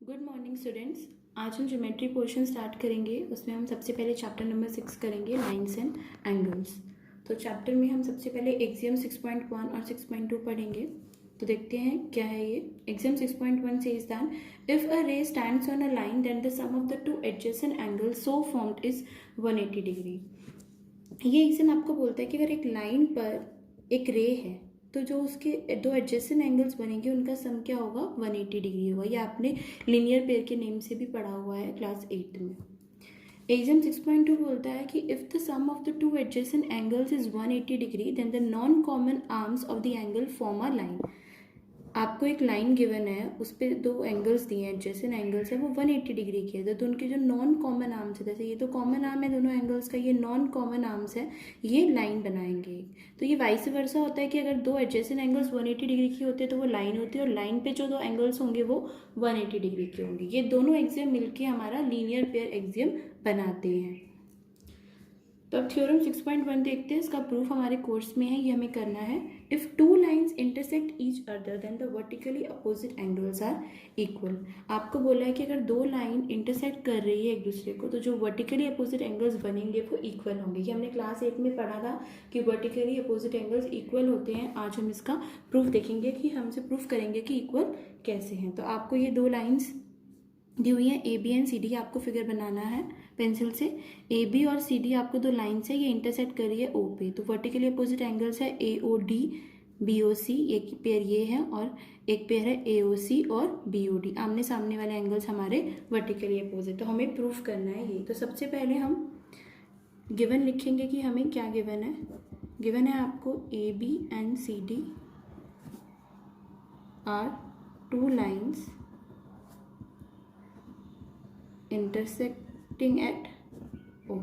Good morning students. आज हम geometry portion start करेंगे। उसमें हम सबसे पहले चैप्टर नंबर 6 करेंगे, लाइन्स एंड एंगल्स। तो चैप्टर में हम सबसे पहले एक्सियम 6.1 और 6.2 पढ़ेंगे। तो देखते हैं क्या है ये। Axiom 6.1 says that if a ray stands on a line then the sum of the two adjacent angles so formed is 180 degree. ये एक्सियम आपको बोलता है कि अगर एक लाइन पर एक रे है तो जो उसके दो एडजेसेंट एंगल्स बनेंगे उनका सम क्या होगा, 180 डिग्री होगा। ये आपने लीनियर पेयर के नेम से भी पढ़ा हुआ है क्लास 8 में। एक्सियम 6.2 बोलता है कि if the sum of the two adjacent angles is 180 degree then the non common arms of the angle form a line. आपको एक लाइन गिवन है, उस पर दो एंगल्स दिए हैं, एडजेसेंट एंगल्स है, वो 180 डिग्री के है। तो उनके जो नॉन कॉमन आर्म्स है, जैसे ये तो कॉमन आर्म है दोनों एंगल्स का, ये नॉन कॉमन आर्म्स है, ये लाइन बनाएंगे। तो ये वाइस वर्सा होता है कि अगर दो एडजेसेंट एंगल्स 180 डिग्री के होते हैं तो वो लाइन होती है, और लाइन पे जो दो एंगल्स होंगे वो 180 डिग्री के होंगे। ये दोनों एक्सियम मिलके हमारा लीनियर पेयर एक्सियम बनाते हैं। तो अब थ्योरम 6.1 देखते हैं। इसका प्रूफ हमारे कोर्स में है, ये हमें करना है। If two lines intersect each other then the vertically opposite angles are equal. आपको बोला है कि अगर दो लाइन इंटरसेक्ट कर रही है एक दूसरे को तो जो वर्टिकली अपोजिट एंगल्स बनेंगे वो इक्वल होंगे। ये हमने क्लास 8 में पढ़ा था कि वर्टिकली अपोजिट एंगल्स इक्वल होते हैं। आज हम इसका प्रूफ देखेंगे कि हमसे प्रूफ करेंगे कि इक्वल कैसे हैं। तो आपको ये दो लाइन्स दी हुई है, A B and C D. आपको फिगर बनाना है पेंसिल से। ए बी और सी डी आपको दो लाइन्स है, ये इंटरसेक्ट कर रही है ओ पे। तो वर्टिकली अपोजिट एंगल्स है A O D B O सी, एक पेयर ये है और एक पेयर है ए ओ सी और बी ओ डी। आमने सामने वाले एंगल्स हमारे वर्टिकली अपोजिट। तो हमें प्रूफ करना है ये। तो सबसे पहले हम गिवन लिखेंगे कि हमें क्या गिवन है। गिवन है आपको A B and C D are two lines intersecting at O.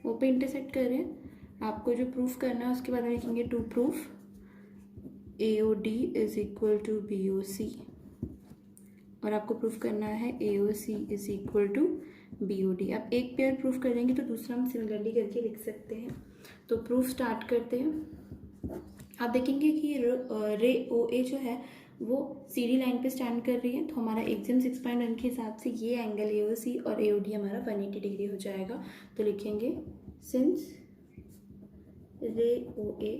O पे इंटरसेक्ट कर रहे हैं। आपको जो प्रूफ करना है उसके बाद में लिखेंगे to proof A O D is equal to B O C, और आपको प्रूफ करना है A O C is equal to B O D. आप एक पेयर प्रूफ कर देंगे तो दूसरा हम सिमिलरली करके लिख सकते हैं। तो प्रूफ स्टार्ट करते हैं। आप देखेंगे कि रे ओ ए जो है वो सी डी लाइन पे स्टैंड कर रही है। तो हमारा एक्सियम 6.1 के हिसाब से ये एंगल ए ओ सी और ए ओ डी हमारा 180 डिग्री हो जाएगा। तो लिखेंगे since ray O A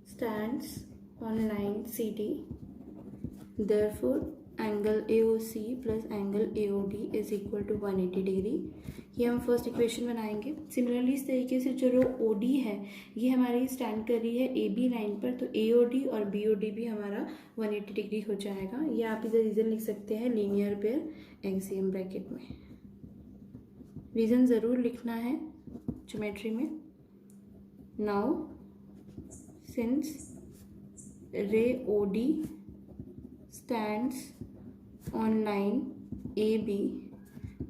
stands on line C D therefore angle A O C plus angle A O D is equal to 180 degree. ये हम फर्स्ट इक्वेशन बनाएंगे। Similarly इस तरीके से जो रो ओ डी है ये हमारी स्टैंड कर रही है ए बी लाइन पर, तो ए ओ डी और बी ओ डी भी हमारा 180 डिग्री हो जाएगा। ये आप इधर रीज़न लिख सकते हैं लीनियर पेयर एक्सियम ब्रैकेट में। रीज़न ज़रूर लिखना है ज्योमेट्री में। Now since ray O D stands on line AB,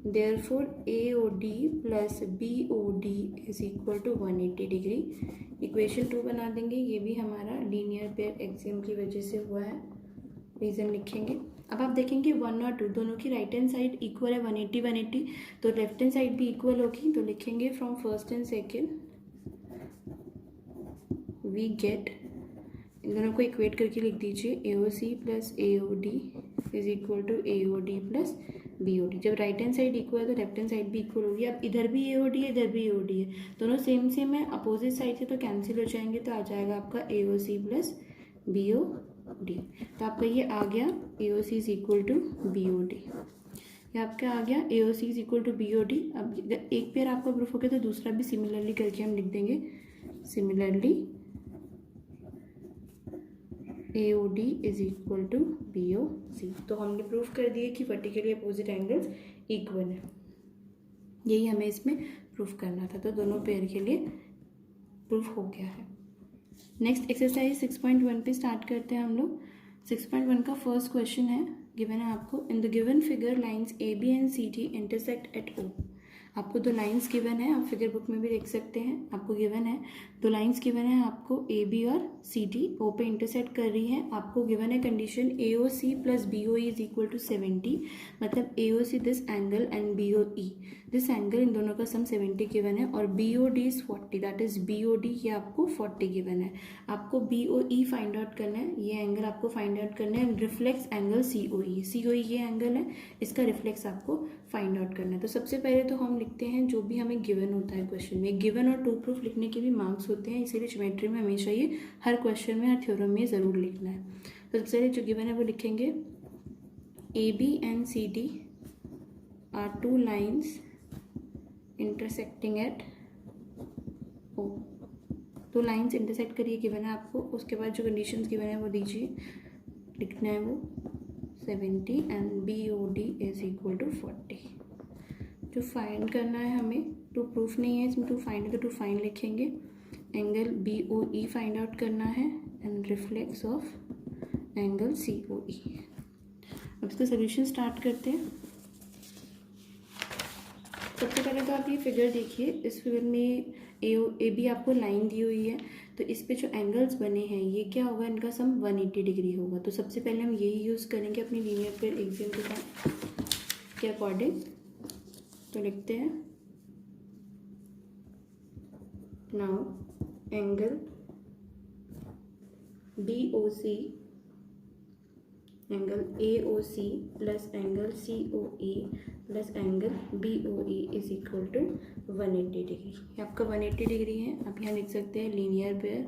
therefore AOD plus BOD is equal to 180 degree. Equation 2 बना देंगे। ये भी हमारा लीनियर पेयर एक्सियम की वजह से हुआ है। रीज़न लिखेंगे। अब आप देखेंगे 1 और 2 दोनों की राइट हैंड साइड इक्वल है, 180 तो लेफ्ट हैंड साइड भी इक्वल होगी। तो लिखेंगे from first and second we get, इन दोनों को इक्वेट करके लिख दीजिए, A O C plus A O D is equal to A O D plus B O D. जब राइट हैंड साइड इक्वल है तो लेफ्ट हैंड साइड भी इक्वल होगी। अब इधर भी ए ओ डी है, इधर भी ए ओ डी है, दोनों सेम सेम है, अपोजिट साइड से तो कैंसिल हो जाएंगे। तो आ जाएगा आपका A O C plus B O D. तो आपका ये आ गया A O C is equal to B O D. ये आपका आ गया A O C is equal to B O D. अब एक पेयर आपका प्रूफ हो गया तो दूसरा भी सिमिलरली करके हम लिख देंगे, similarly A O D is equal to B O C. तो हमने प्रूफ कर दिए कि वर्टिकली अपोजिट एंगल्स इक्वल है। यही हमें इसमें प्रूफ करना था। तो दोनों पेयर के लिए प्रूफ हो गया है। नेक्स्ट एक्सरसाइज 6.1 पे स्टार्ट करते हैं हम लोग। 6.1 का फर्स्ट क्वेश्चन है, गिवन है आपको in the given figure lines A B and C D intersect at O. आपको दो लाइंस गिवन है, आप फिगर बुक में भी देख सकते हैं, आपको गिवन है दो लाइंस गिवन है आपको, ए बी और सी डी ओ पे इंटरसेक्ट कर रही है। आपको गिवन है condition A O C plus B O E is equal to 70, मतलब A O C this angle and B O E this angle, इन दोनों का सम 70 गिवन है। और B O D is 40, that is B O D ये आपको 40 given है। आपको B O E find out करना है, ये एंगल आपको फाइंड आउट करना है, रिफ्लेक्स एंगल सी ओ ई, सी ओ ई ये एंगल है, इसका रिफ्लेक्स आपको फाइंड आउट करना है। तो सबसे पहले तो हम लिखते हैं जो भी हमें गिवन होता है क्वेश्चन में, गिवन और टू प्रूफ लिखने के भी मार्क्स होते हैं, इसीलिए ज्योमेट्री में हमेशा ये हर क्वेश्चन में हर थ्योरम में ज़रूर लिखना है। तो सबसे पहले जो गिवन है वो लिखेंगे, A B and C D are two lines intersecting at O, तो लाइन्स इंटरसेक्ट करिए गिवन है आपको। उसके बाद जो कंडीशंस गिवन है वो दीजिए, लिखना है वो 70 and B O D is equal to 40। जो फाइंड करना है हमें, टू प्रूफ नहीं है इसमें, टू फाइंड है तो टू फाइंड लिखेंगे, angle B O E find out करना है and reflex of angle C O E. अब इसका सोल्यूशन स्टार्ट करते हैं। सबसे पहले तो आप ये फिगर देखिए, इस फिगर में ए बी आपको लाइन दी हुई है, तो इस पे जो एंगल्स बने हैं ये क्या होगा, इनका सम 180 डिग्री होगा। तो सबसे पहले हम यही यूज़ करेंगे अपनी लीनियर पेयर एक्सियम के अकॉर्डिंग। तो लिखते हैं, now angle B O C, angle A O C plus angle C O E plus angle B O E is equal to 180 degree. ये आपका 180 डिग्री है, आप यहाँ लिख सकते हैं लीनियर पेयर।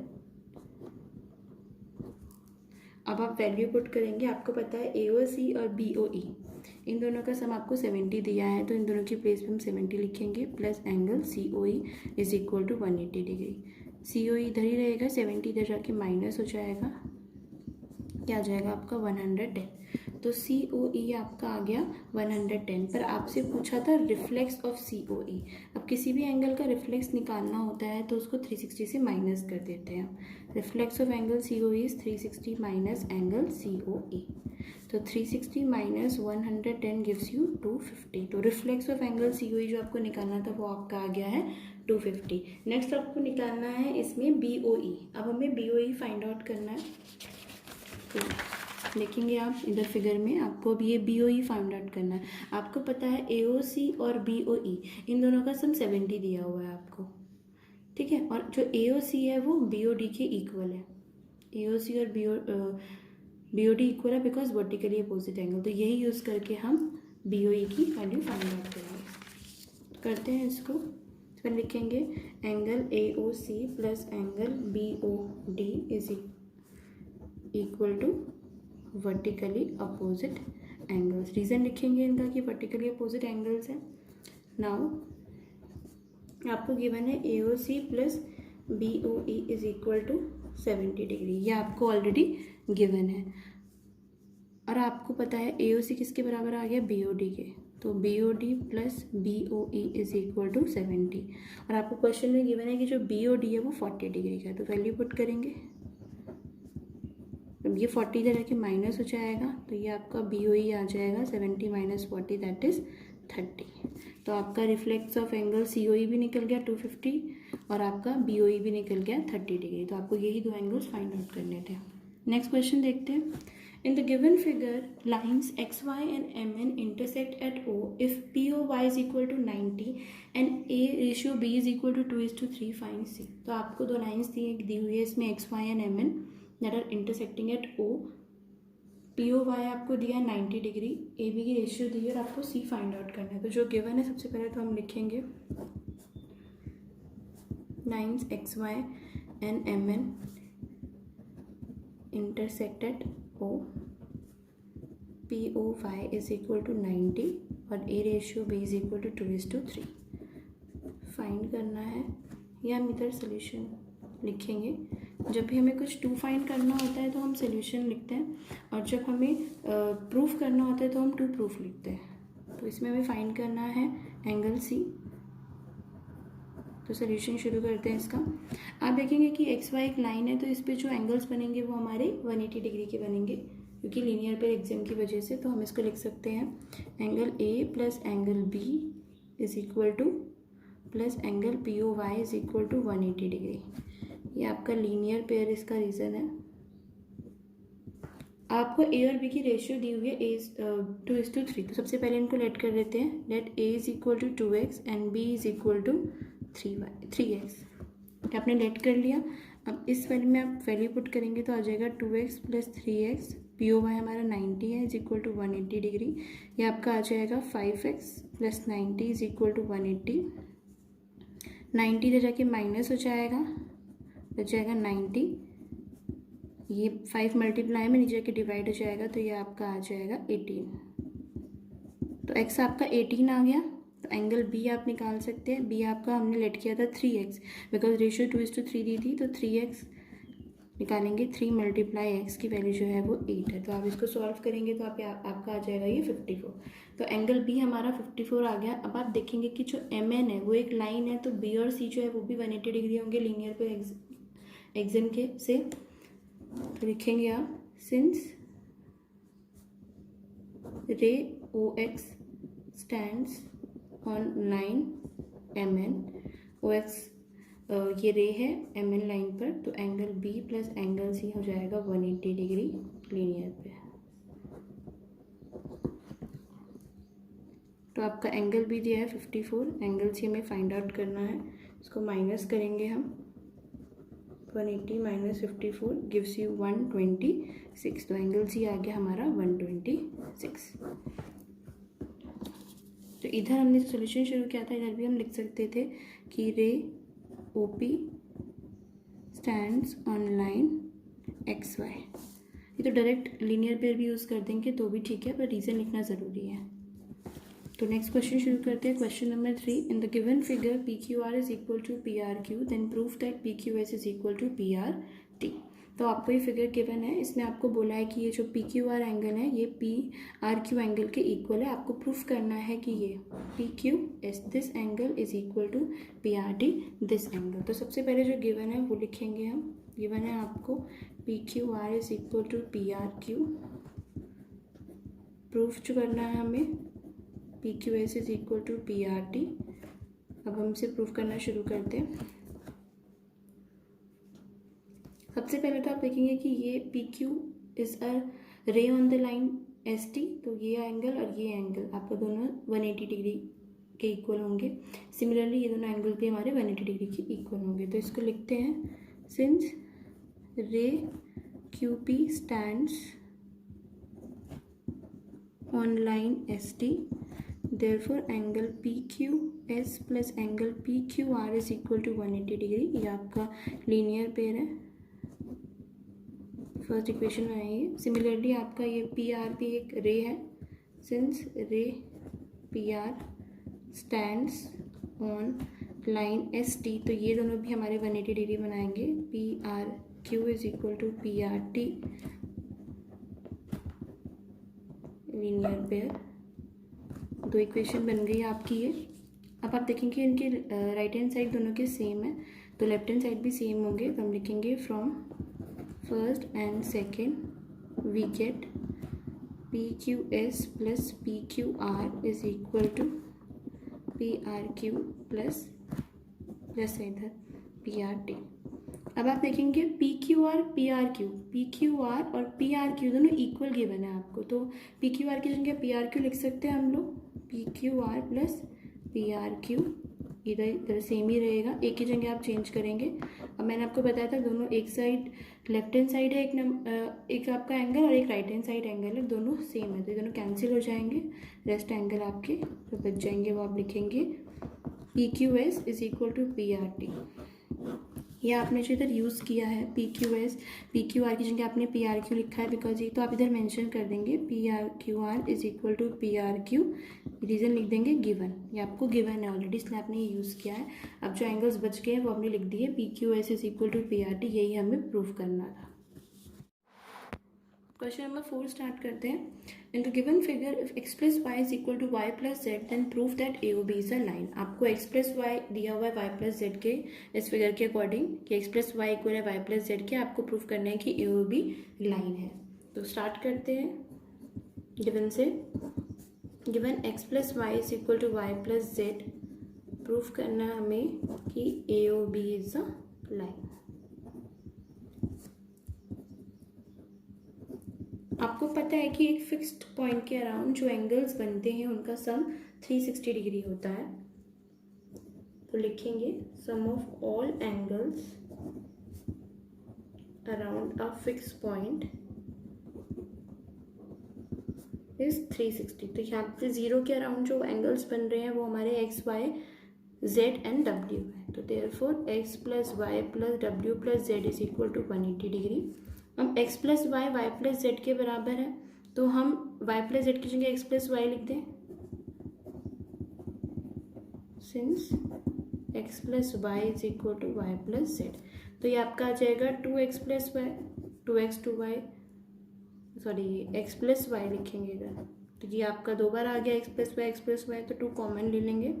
अब आप वैल्यू पुट करेंगे, आपको पता है ए ओ सी और बी ओ ई इन दोनों का सम आपको 70 दिया है, तो इन दोनों की प्लेस पे हम 70 लिखेंगे, plus angle C O E is equal to 180 degree. C O E इधर ही रहेगा, 70 इधर जाके माइनस हो जाएगा, क्या आ जाएगा आपका 110। तो सी ओ ई आपका आ गया 110, पर आपसे पूछा था reflex of C O E. अब किसी भी एंगल का रिफ्लेक्स निकालना होता है तो उसको 360 से माइनस कर देते हैं। Reflex of angle C O E is 360 minus angle C O E, तो 360 माइनस 110 गिव्स यू 250। तो reflex of angle C O E जो आपको निकालना था वो आपका आ गया है 250। नेक्स्ट आपको निकालना है इसमें बी ओ ई। अब हमें B O E find out करना है, तो देखेंगे आप इधर फिगर में, आपको अब ये B O E find out करना है। आपको पता है ए ओ सी और बी ओ ई इन दोनों का सम 70 दिया हुआ है आपको, ठीक है। और जो ए ओ सी है वो बी ओ डी के इक्वल है, ए ओ सी और बी ओ डी इक्वल है बिकॉज वर्टिकली अपोजिट एंगल। तो यही यूज़ करके हम बी ओ ई की वैल्यू फाइंड आउट करेंगे। करते हैं इसको, फिर लिखेंगे angle A O C plus angle B O D is equal to vertically opposite angles. Reason लिखेंगे इनका कि वर्टिकली अपोजिट एंगल्स है। नाउ आपको गिवन है A O C plus B O E is equal to 70 degree, ये आपको already given है। और आपको पता है ए ओ सी किसके बराबर आ गया, बी ओ डी के, तो B O D plus B O E is equal to 70। और आपको क्वेश्चन में गिवन है कि जो बी ओ डी है वो 40 डिग्री का है, तो वैल्यू पुट करेंगे, अब ये 40 इधर जाके माइनस हो जाएगा, तो ये आपका बी ओ ई आ जाएगा 70 माइनस 40 दैट इज़ 30। तो आपका reflex of angle C O ई भी निकल गया 250 और आपका बी ओ ई भी निकल गया 30 डिग्री। तो आपको यही दो एंगल्स फाइंड आउट करने थे। नेक्स्ट क्वेश्चन देखते हैं। In the given figure lines X Y and M N intersect at O if P O Y is equal to 90 and A ratio B is equal to 2:3 find C. तो आपको दो lines दी हुई है इसमें X Y and M N that are intersecting at O. P O Y आपको दिया है 90 डिग्री, ए बी की रेशियो दी है और आपको सी फाइंड आउट करना है। तो जो गिवन है सबसे पहले तो हम लिखेंगे lines X Y and M N intersect at O, P O Y is equal to 90 और A ratio B is equal to 2:3 find करना है। या हम इधर सोल्यूशन लिखेंगे। जब भी हमें कुछ टू फाइंड करना होता है तो हम सोल्यूशन लिखते हैं, और जब हमें प्रूफ करना होता है तो हम टू प्रूफ लिखते हैं। तो इसमें हमें फाइंड करना है एंगल सी। तो सोल्यूशन शुरू करते हैं इसका। आप देखेंगे कि एक्स वाई एक लाइन है, तो इस पे जो एंगल्स बनेंगे वो हमारे 180 डिग्री के बनेंगे, क्योंकि लीनियर पेयर एक्सियम की वजह से। तो हम इसको लिख सकते हैं angle A plus angle B is equal to plus angle P O Y is equal to 180 degree. ये आपका लीनियर पेयर इसका रीज़न है। आपको ए और बी की रेशियो दी हुई है ए 2:3। तो सबसे पहले इनको लेट कर देते हैं। Let A is equal to 2x and B is equal to 3x। आपने लेट कर लिया। अब इस वैल्यू में आप वैल्यू पुट करेंगे तो आ जाएगा 2x plus 3x, P O Y हमारा 90 है, इज इक्वल टू 180 डिग्री। ये आपका आ जाएगा 5x plus 90 is equal to 180। 90 इधर जाके माइनस हो जाएगा, बच जाएगा 90। ये 5 मल्टीप्लाई में नीचे जाके डिवाइड हो जाएगा, तो ये आपका आ जाएगा 18। तो x आपका 18 आ गया। तो एंगल बी आप निकाल सकते हैं। बी आपका हमने लेट किया था 3x, बिकॉज रेशियो 2:3 दी थी, तो 3x निकालेंगे। 3 मल्टीप्लाई x की वैल्यू जो है वो 8 है। तो आप इसको सॉल्व करेंगे तो आपका आ जाएगा ये 54। तो एंगल बी हमारा 54 आ गया। अब आप देखेंगे कि जो एम एन है वो एक लाइन है, तो बी और सी जो है वो भी 180 डिग्री होंगे लीनियर पे एक्सिम के से। तो लिखेंगे आप since ray O X stands on line M N, O X ये रे है एम एन लाइन पर, तो angle B plus angle C हो जाएगा 180 डिग्री लीनियर पे। तो आपका एंगल बी दिया है 54, एंगल सी हमें फाइंड आउट करना है। इसको माइनस करेंगे हम। 180 माइनस 54 गिव्स यू 126। तो एंगल सी आ गया हमारा 126। तो इधर हमने सॉल्यूशन शुरू किया था, इधर भी हम लिख सकते थे कि ray O P stands on line X Y. ये तो डायरेक्ट लीनियर पेयर भी यूज़ कर देंगे तो भी ठीक है, पर रीज़न लिखना ज़रूरी है। तो नेक्स्ट क्वेश्चन शुरू करते हैं। Question number 3, in the given figure P Q R is equal to P R Q, then proof that P Q S is equal to P R T. तो आपको ये फिगर गिवन है, इसमें आपको बोला है कि ये जो पी क्यू आर एंगल है ये पी आर क्यू एंगल के इक्वल है। आपको प्रूफ करना है कि ये P Q S this angle is equal to P R T this angle. तो सबसे पहले जो गिवन है वो लिखेंगे हम। गिवन है आपको P Q R is equal to P R Q. Proof जो करना है हमें P Q S is equal to P R T. अब हम इसे प्रूफ करना शुरू करते हैं। सबसे पहले तो आप देखेंगे कि ये पी क्यू इज अ रे on the line S T, तो ये एंगल और ये एंगल आपको दोनों 180 डिग्री के इक्वल होंगे। सिमिलरली ये दोनों एंगल भी हमारे 180 डिग्री के इक्वल होंगे। तो इसको लिखते हैं सिंस रे Q P stands on line S T, therefore angle PQS plus angle PQR is equal to 180 degree. ये आपका लीनियर पेयर है, फर्स्ट इक्वेशन में आएगी। सिमिलरली आपका ये PRP एक रे है, सिंस रे PR stands on line ST, तो ये दोनों भी हमारे 180 डिग्री बनाएंगे। PRQ is equal to PRT linear pair. दो इक्वेशन बन गई आपकी ये। अब आप देखेंगे इनके राइट हैंड साइड दोनों के सेम है, तो लेफ्ट हैंड साइड भी सेम होंगे। तो हम लिखेंगे from first and second we get P Q S plus P Q R is equal to P R Q plus इधर पी आर टी। अब आप देखेंगे P Q R P R Q, P Q R और P R Q दोनों equal given है आपको। तो P Q R की जगह पी आर क्यू लिख सकते हैं हम लोग, P Q are plus P R Q. इधर सेम ही रहेगा, एक ही जगह आप चेंज करेंगे। अब मैंने आपको बताया था दोनों एक साइड लेफ्ट हैंड साइड है एक आपका एंगल और एक राइट हैंड साइड एंगल है, दोनों सेम है, तो ये दोनों कैंसिल हो जाएंगे। रेस्ट एंगल आपके जो बच जाएंगे वो आप लिखेंगे P Q S is equal to P R T. ये आपने जो इधर यूज़ किया है P Q S, P Q R की जगह आपने पी आर क्यू लिखा है, बिकॉज ये तो आप इधर मेंशन कर देंगे P R Q R is equal to P R Q. Reason लिख देंगे गिवन, ये आपको गिवन है ऑलरेडी, इसलिए आपने ये यूज़ किया है। अब जो एंगल्स बच गए हैं वो हमने लिख दिए P Q S is equal to P R T, यही हमें प्रूव करना था। क्वेश्चन नंबर 4 स्टार्ट करते हैं। In the given figure if x plus Y is equal to Y plus Z then proof that A O B is a line. आपको x plus Y दिया हुआ है वाई प्लस जेड के इस figure के according कि x plus Y equal है Y plus Z के, आपको प्रूफ करना है कि ए ओ बी लाइन है। तो स्टार्ट करते हैं गिवन से। Given x plus Y is equal to Y plus Z, proof करना है हमें कि A O B is a line. आपको पता है कि एक फिक्स्ड पॉइंट के अराउंड जो एंगल्स बनते हैं उनका सम 360 डिग्री होता है। तो लिखेंगे sum of all angles around a fix point is 360। तो यहाँ पे 0 के अराउंड जो एंगल्स बन रहे हैं वो हमारे X Y Z and W है। तो therefore X plus Y plus W plus Z is equal to 180 degree. हम X plus Y Y plus Z के बराबर है, तो हम वाई प्लस जेड की जगह एक्स प्लस वाई लिख दें। Since X plus Y is equal to Y plus Z, तो ये आपका आ जाएगा 2x plus Y, 2x 2y, sorry X plus Y लिखेंगे इधर। तो ये आपका 2 बार आ गया एक्स प्लस वाई, तो 2 कॉमन ले लेंगे,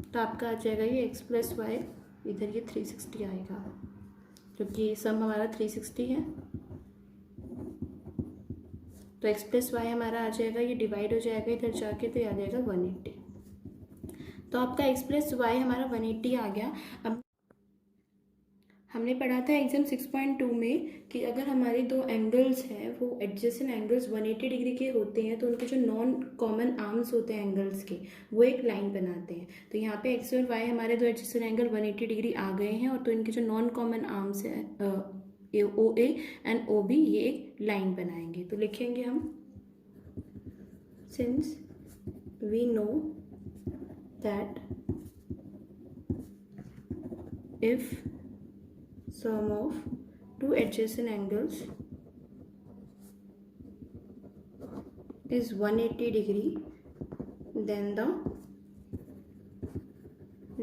तो आपका आ जाएगा ये एक्स प्लस वाई, इधर ये 360 आएगा, क्योंकि सम हमारा 360 है। तो एक्स प्लस वाई हमारा आ जाएगा, ये डिवाइड हो जाएगा इधर जाके, तो ये आ जाएगा 180। तो आपका एक्स प्लस वाई हमारा 180 आ गया। अब हमने पढ़ा था एग्जाम 6.2 में कि अगर हमारे दो एंगल्स हैं वो एडजेसेंट एंगल्स 180 डिग्री के होते हैं तो उनके जो नॉन कॉमन आर्म्स होते हैं एंगल्स के, वो एक लाइन बनाते हैं। तो यहाँ पे एक्स और वाई हमारे दो एडजेसेंट एंगल 180 डिग्री आ गए हैं, और तो इनके जो नॉन कॉमन आर्म्स हैं ओ ए एंड ओ बी, ये एक लाइन बनाएंगे। तो लिखेंगे हम since we know that if sum of two adjacent angles is 180 degree, then the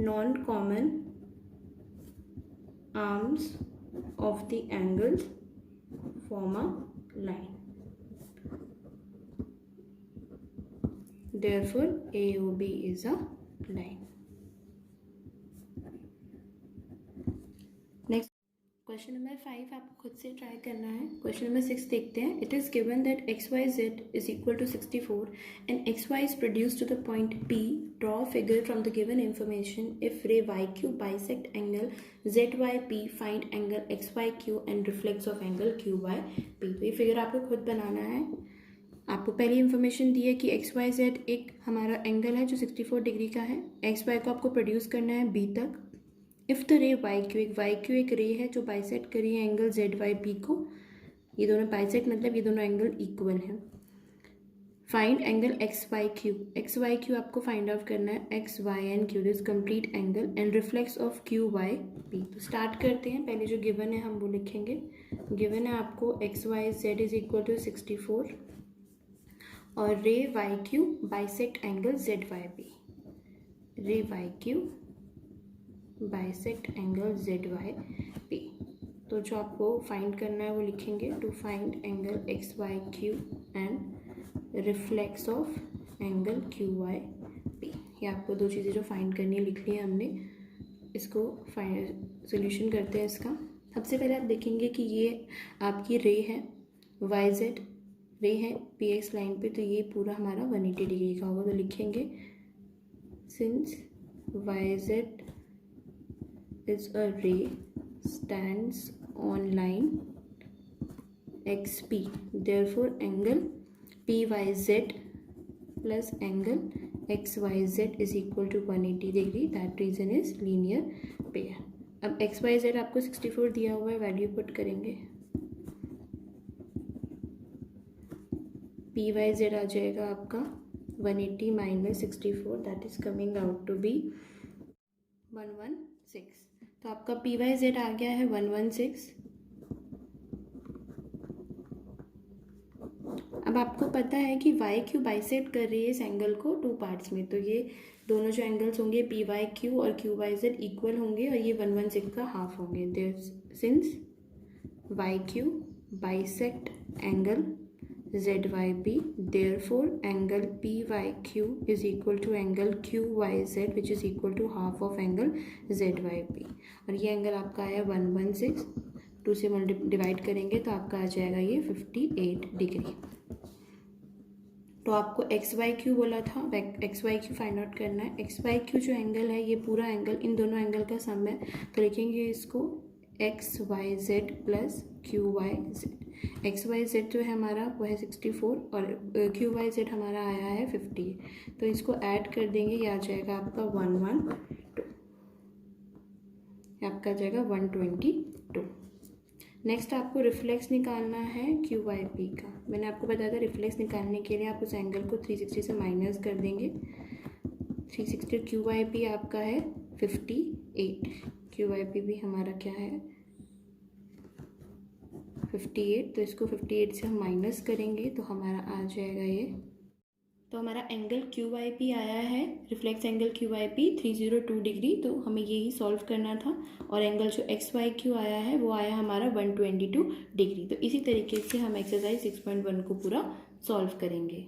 non-common arms of the angles form a line. Therefore AOB is a line. Question number 5 आपको खुद से try करना है। Question number 6 देखते हैं। It is given that X Y Z is equal to 64 and X Y is produce to the point P. Draw figure from the given information. If ray Y Q bisect angle Z Y P, find angle X Y Q and reflex of angle Q Y P. तो ये figure आपको खुद बनाना है। आपको पहली information दी है कि x Y Z एक हमारा एंगल है जो 64 डिग्री का है। एक्स वाई को आपको प्रोड्यूस करना है बी तक। If the ray Y Q एक रे है जो बाइसेक्ट करी है एंगल जेड वाई पी को। ये दोनों बाइसेक्ट मतलब ये दोनों एंगल इक्वल हैं। Find angle X Y Q आपको फाइंड आउट करना है। X Y and Q, this complete angle and reflex of Q Y P. तो स्टार्ट करते हैं। पहले जो गिवन है हम वो लिखेंगे। गिवन है आपको X Y Z is equal to 64 और ray Y Q bisect angle Z Y P. Ray Y Q bisect angle Z Y P. तो जो आपको फाइंड करना है वो लिखेंगे। To find angle X Y Q and reflex of angle Q Y P. ये आपको दो चीज़ें जो फाइंड करनी है लिख ली है हमने। इसको सोल्यूशन करते हैं इसका। सबसे पहले आप देखेंगे कि ये आपकी रे है, वाई जेड रे है पी एक्स लाइन पे, तो ये पूरा हमारा 180 डिग्री का होगा। तो लिखेंगे since Y Z is a ray stands on line XP, therefore angle PYZ plus angle XYZ is equal to 180 degree. That reason is linear pair. अब XYZ आपको 64 दिया हुआ है, वैल्यू पुट करेंगे। PYZ आ जाएगा आपका 180 minus 64, that is coming out to be 116। तो आपका पी वाई जेड आ गया है 116। अब आपको पता है कि वाई क्यू बाइसेक्ट कर रही है इस एंगल को 2 पार्ट्स में, तो ये दोनों जो एंगल्स होंगे पी वाई क्यू और क्यू वाई जेड इक्वल होंगे और ये 116 का हाफ होंगे। Since Y Q bisect angle Z Y P, therefore angle P Y Q is equal to angle Q Y Z which is equal to half of angle Z Y P. और ये angle आपका आया 116, 2 से divide करेंगे तो आपका आ जाएगा ये 58 डिग्री। तो आपको एक्स वाई क्यू बोला था, X Y Q find out करना है। एक्स वाई क्यू जो एंगल है ये पूरा एंगल इन दोनों एंगल का सम है, तो लिखेंगे इसको X Y Z plus Q Y Z. X Y Z जो है हमारा वो है 64 और क्यू वाई जेड हमारा आया है 50, तो इसको ऐड कर देंगे, ये आ जाएगा आपका 112, आपका आ जाएगा 122। नेक्स्ट आपको रिफ्लेक्स निकालना है क्यू वाई पी का। मैंने आपको बताया था रिफ्लेक्स निकालने के लिए आप उस एंगल को 360 से माइनस कर देंगे। 360 क्यू वाई पी आपका है 58, क्यू वाई पी भी हमारा क्या है 58, तो इसको 58 से हम माइनस करेंगे तो हमारा आ जाएगा ये, तो हमारा एंगल क्यू वाई पी आया है, reflex angle Q Y P 302 degree, तो हमें यही सॉल्व करना था। और एंगल जो एक्स वाई क्यू आया है वो आया हमारा 122 डिग्री। तो इसी तरीके से हम एक्सरसाइज 6.1 को पूरा सॉल्व करेंगे।